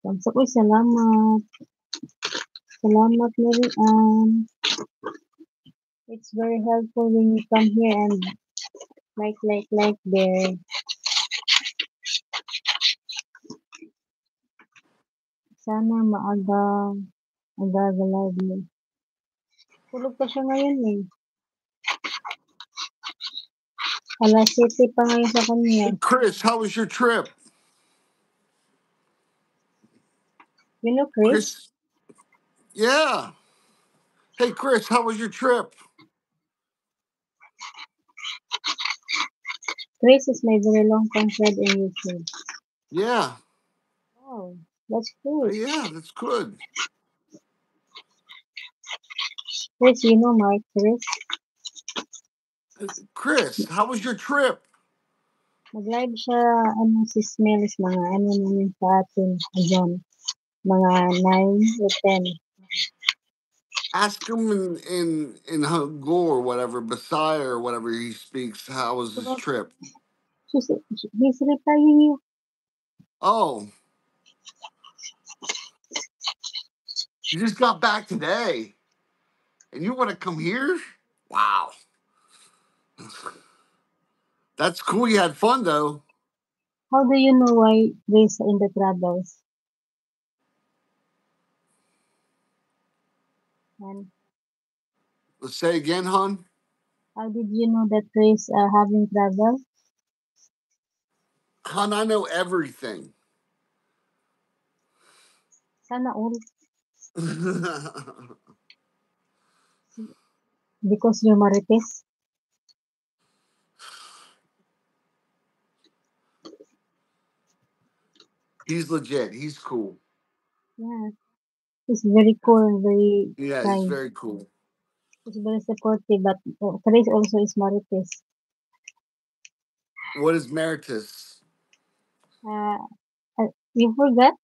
Tamsak, uy, salamat. Salamat, Mary Ann. It's very helpful when you come here and like there. Sana aga-live mo. Tulog pa siya ngayon eh. Alas 7 pa ngayon sa kanya. Hey, Chris, how was your trip? You know, Chris? Yeah. Hey, Chris, how was your trip? Chris is my very long-time friend in YouTube. Yeah. Oh, that's cool. Yeah, that's good. Chris, you know Mike, Chris? Chris, how was your trip? Mag-live siya, si Smells, mga namin sa atin, dyan. Mga 9 or 10. Ask him in Hangul or whatever, Basai or whatever he speaks. How was his trip? He's replying you. Oh, you just got back today, and you want to come here? Wow, that's cool. You had fun though. How do you know why Chris in the travels? And Let's say again, hon. how did you know that Chris having travel? Hon, I know everything. Sana all. Because you're Marites. He's legit. He's cool. Yeah. He's very cool and very Yeah, he's kind. very cool. He's very supportive, but Chris also is Marites. What is Meritus? Uh, you forgot?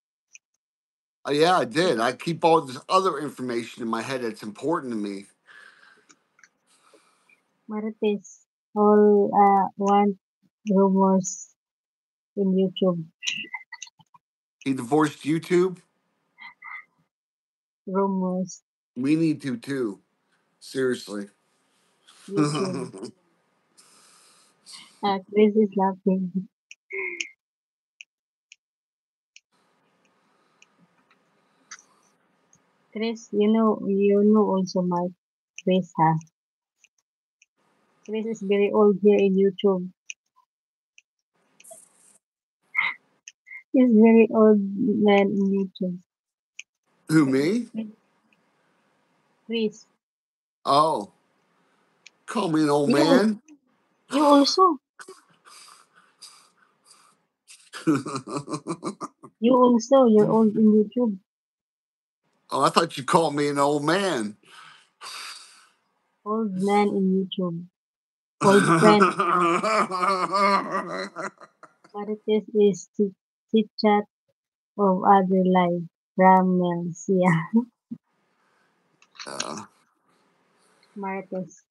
Oh, yeah, I did. I keep all this other information in my head that's important to me. Marites. All want rumors in YouTube. He divorced YouTube. Rumors. We need to too. Seriously. YouTube. Chris is laughing. Chris, you know also Mike. Chris, huh? Chris is very old here in YouTube. He's very old man in YouTube. Who, me? Chris, Oh, call me an old you man. you also you're old in YouTube. Oh, I thought you called me an old man. Old man in YouTube. Old friend. Marites is chit chat of other life. Ramels, yeah. uh, Marites.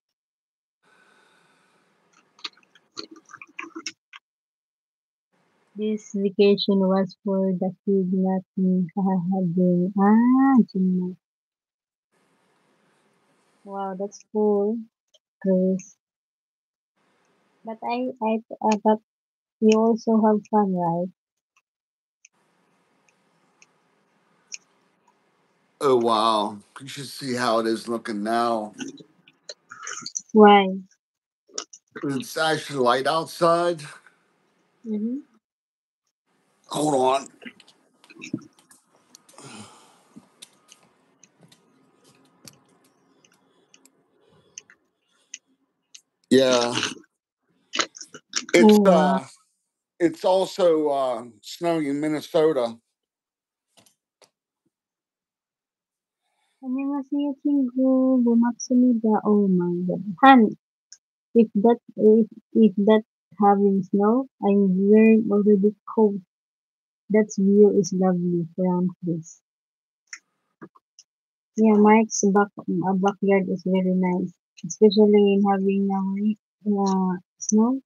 This vacation was for the kid, not me. Hahagin. Gina. Wow, that's cool, Chris. But but you also have fun, right? oh, wow. You should see how it is looking now. Why? It's actually light outside. Mm-hmm. Hold on. Yeah. It's Oh, wow. it's also snowing in Minnesota. 안녕하세요, 친구. 고맙습니다. Oh my God. Han, if that having snow, I'm wearing already coat. That view is lovely from Chris. Yeah, Mike's backyard is very nice, especially in having snow.